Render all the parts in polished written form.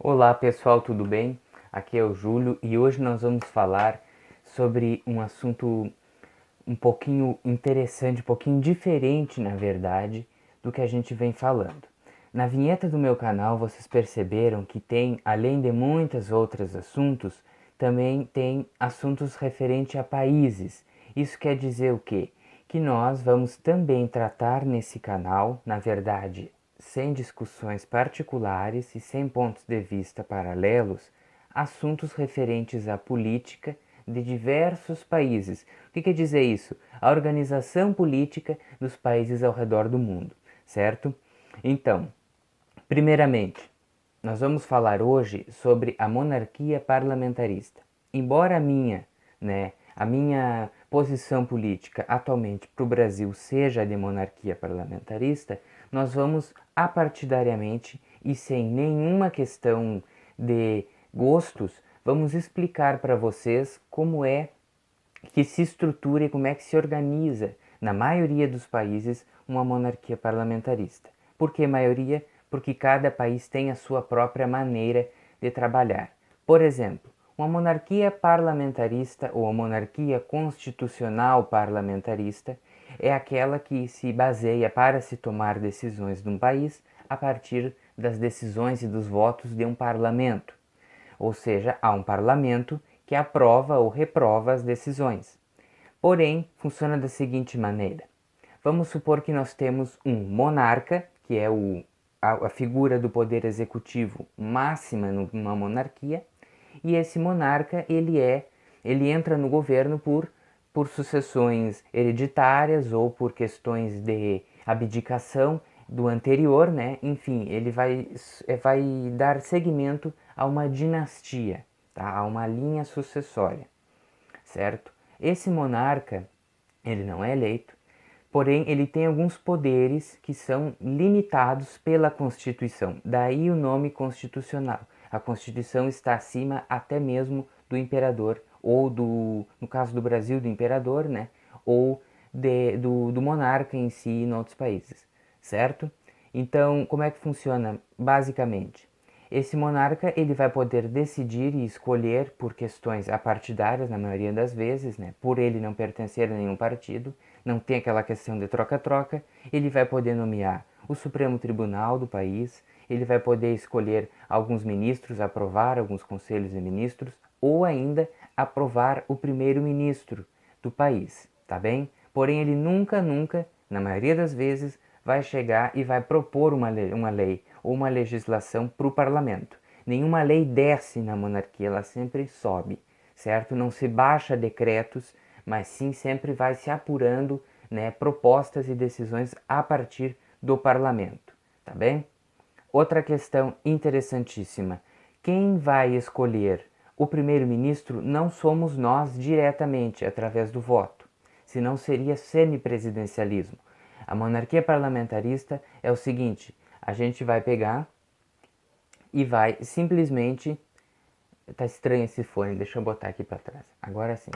Olá pessoal, tudo bem? Aqui é o Júlio e hoje nós vamos falar sobre um assunto um pouquinho interessante, um pouquinho diferente, na verdade, do que a gente vem falando. Na vinheta do meu canal vocês perceberam que tem, além de muitos outros assuntos, também tem assuntos referentes a países. Isso quer dizer o quê? Que nós vamos também tratar nesse canal, na verdade, sem discussões particulares e sem pontos de vista paralelos, assuntos referentes à política de diversos países. O que quer dizer isso? A organização política dos países ao redor do mundo, certo? Então, primeiramente, nós vamos falar hoje sobre a monarquia parlamentarista. Embora a minha posição política atualmente para o Brasil seja a de monarquia parlamentarista, nós vamos apartidariamente e sem nenhuma questão de gostos, vamos explicar para vocês como é que se estrutura e como é que se organiza, na maioria dos países, uma monarquia parlamentarista. Por que maioria? Porque cada país tem a sua própria maneira de trabalhar. Por exemplo, uma monarquia parlamentarista ou a monarquia constitucional parlamentarista é aquela que se baseia para se tomar decisões de um país a partir das decisões e dos votos de um parlamento. Ou seja, há um parlamento que aprova ou reprova as decisões. Porém, funciona da seguinte maneira: vamos supor que nós temos um monarca, que é a figura do poder executivo máxima numa monarquia, e esse monarca ele entra no governo por sucessões hereditárias ou por questões de abdicação do anterior, né? Enfim, ele vai dar seguimento a uma dinastia, tá? A uma linha sucessória, certo? Esse monarca, ele não é eleito, porém ele tem alguns poderes que são limitados pela Constituição. Daí o nome constitucional. A Constituição está acima até mesmo do imperador, ou no caso do Brasil, do imperador, né? Ou do monarca em si em outros países, certo? Então, como é que funciona basicamente? Esse monarca ele vai poder decidir e escolher por questões apartidárias, na maioria das vezes, né? Por ele não pertencer a nenhum partido, não tem aquela questão de troca-troca, ele vai poder nomear o Supremo Tribunal do país, ele vai poder escolher alguns ministros, aprovar alguns conselhos de ministros, ou ainda aprovar o primeiro-ministro do país, tá bem? Porém, ele nunca, na maioria das vezes, vai chegar e vai propor uma lei ou uma legislação para o parlamento. Nenhuma lei desce na monarquia, ela sempre sobe, certo? Não se baixa decretos, mas sim sempre vai se apurando, né, propostas e decisões a partir do parlamento, tá bem? Outra questão interessantíssima: quem vai escolher o primeiro-ministro não somos nós diretamente através do voto, senão seria semipresidencialismo. A monarquia parlamentarista é o seguinte: a gente vai pegar e vai simplesmente. Tá estranho esse fone, deixa eu botar aqui para trás. Agora sim.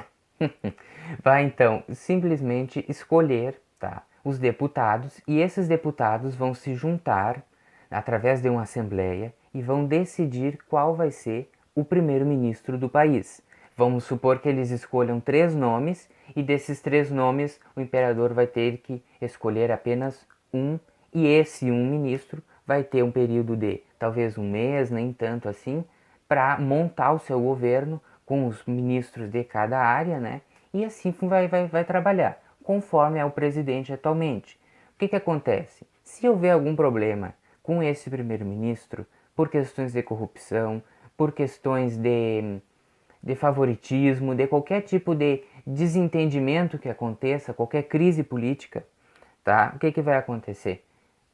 Vai então simplesmente escolher, tá, os deputados, e esses deputados vão se juntar através de uma assembleia e vão decidir qual vai ser o primeiro-ministro do país. Vamos supor que eles escolham 3 nomes e desses 3 nomes o imperador vai ter que escolher apenas um, e esse um ministro vai ter um período de talvez um mês, nem tanto assim, para montar o seu governo com os ministros de cada área, né? E assim vai trabalhar, conforme é o presidente atualmente. O que acontece? Se houver algum problema com esse primeiro-ministro, por questões de corrupção, por questões de favoritismo, de qualquer tipo de desentendimento que aconteça, qualquer crise política, tá? O que vai acontecer?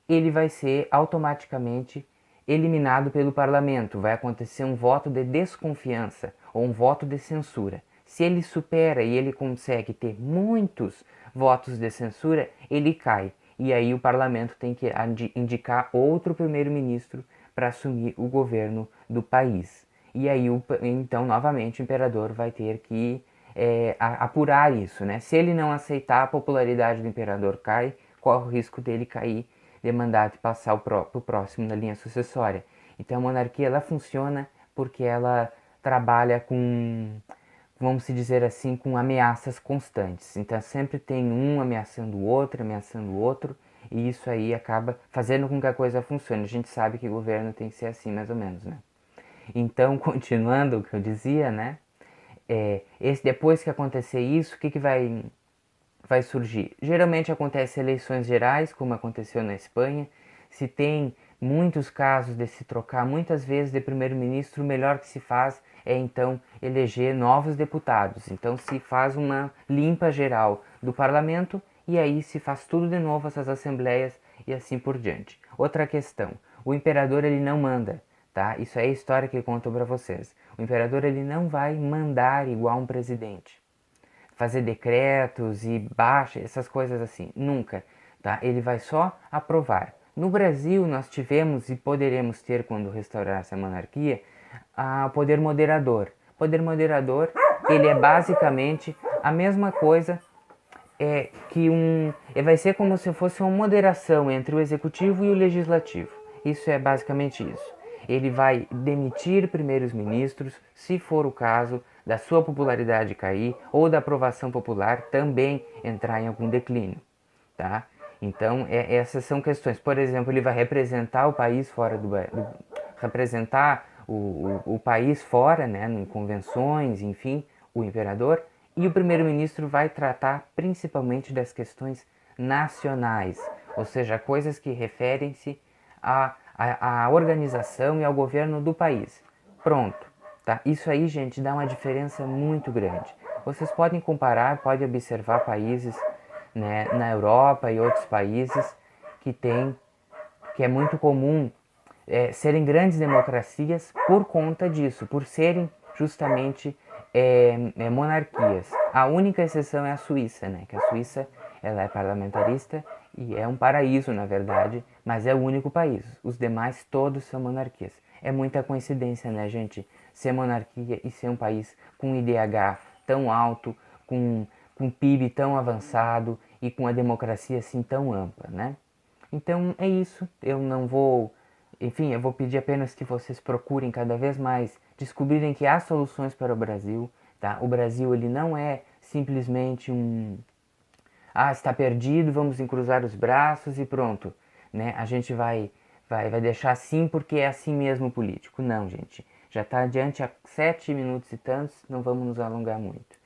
Ele vai ser automaticamente eliminado pelo parlamento. Vai acontecer um voto de desconfiança ou um voto de censura. Se ele supera e ele consegue ter muitos votos de censura, ele cai. E aí o parlamento tem que indicar outro primeiro-ministro para assumir o governo do país. E aí, então, novamente, o imperador vai ter que apurar isso, né? Se ele não aceitar, a popularidade do imperador cai, corre o risco dele cair de mandato e passar para o próximo na linha sucessória. Então a monarquia ela funciona porque ela trabalha com, vamos se dizer assim, com ameaças constantes. Então sempre tem um ameaçando o outro, e isso aí acaba fazendo com que a coisa funcione. A gente sabe que governo tem que ser assim, mais ou menos, né? Então, continuando o que eu dizia, né? Depois que acontecer isso, o que vai surgir? Geralmente acontece eleições gerais, como aconteceu na Espanha. Se tem muitos casos de se trocar muitas vezes de primeiro-ministro, o melhor que se faz é então eleger novos deputados. Então se faz uma limpa geral do parlamento e aí se faz tudo de novo essas assembleias e assim por diante. Outra questão, o imperador ele não manda, tá? Isso é a história que eu conto para vocês. O imperador ele não vai mandar igual um presidente, fazer decretos e baixa, essas coisas assim, nunca, tá? Ele vai só aprovar. No Brasil nós tivemos e poderemos ter, quando restaurar essa monarquia, o poder moderador. O poder moderador, ele é basicamente a mesma coisa vai ser como se fosse uma moderação entre o executivo e o legislativo. Isso é basicamente isso. Ele vai demitir primeiros ministros, se for o caso da sua popularidade cair ou da aprovação popular também entrar em algum declínio, tá? Então, essas são questões. Por exemplo, ele vai representar o país fora representar o país fora, né, em convenções, enfim, o imperador, e o primeiro-ministro vai tratar principalmente das questões nacionais, ou seja, coisas que referem-se à organização e ao governo do país. Pronto, tá? Isso aí, gente, dá uma diferença muito grande. Vocês podem comparar, podem observar países, né, na Europa e outros países que é muito comum serem grandes democracias por conta disso, por serem justamente monarquias. A única exceção é a Suíça, né? Que a Suíça ela é parlamentarista e é um paraíso, na verdade, mas é o único país. Os demais todos são monarquias. É muita coincidência, né, gente? Ser monarquia e ser um país com IDH tão alto, com PIB tão avançado e com a democracia assim tão ampla, né? Então é isso. Eu não vou, enfim, eu vou pedir apenas que vocês procurem cada vez mais descobrirem que há soluções para o Brasil, tá? O Brasil ele não é simplesmente está perdido, vamos cruzar os braços e pronto, né? A gente vai deixar assim porque é assim mesmo o político. Não, gente. Já está adiante há 7 minutos e tantos, não vamos nos alongar muito,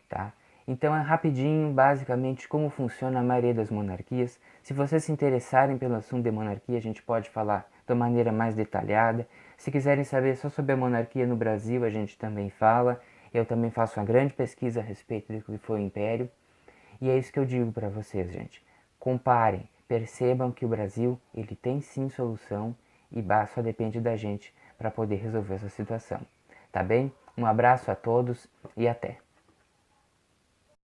tá? Então é rapidinho, basicamente, como funciona a maioria das monarquias. Se vocês se interessarem pelo assunto de monarquia, a gente pode falar de uma maneira mais detalhada. Se quiserem saber só sobre a monarquia no Brasil, a gente também fala. Eu também faço uma grande pesquisa a respeito do que foi o Império. E é isso que eu digo para vocês, gente. Comparem, percebam que o Brasil ele tem sim solução e só depende da gente para poder resolver essa situação. Tá bem? Um abraço a todos e até!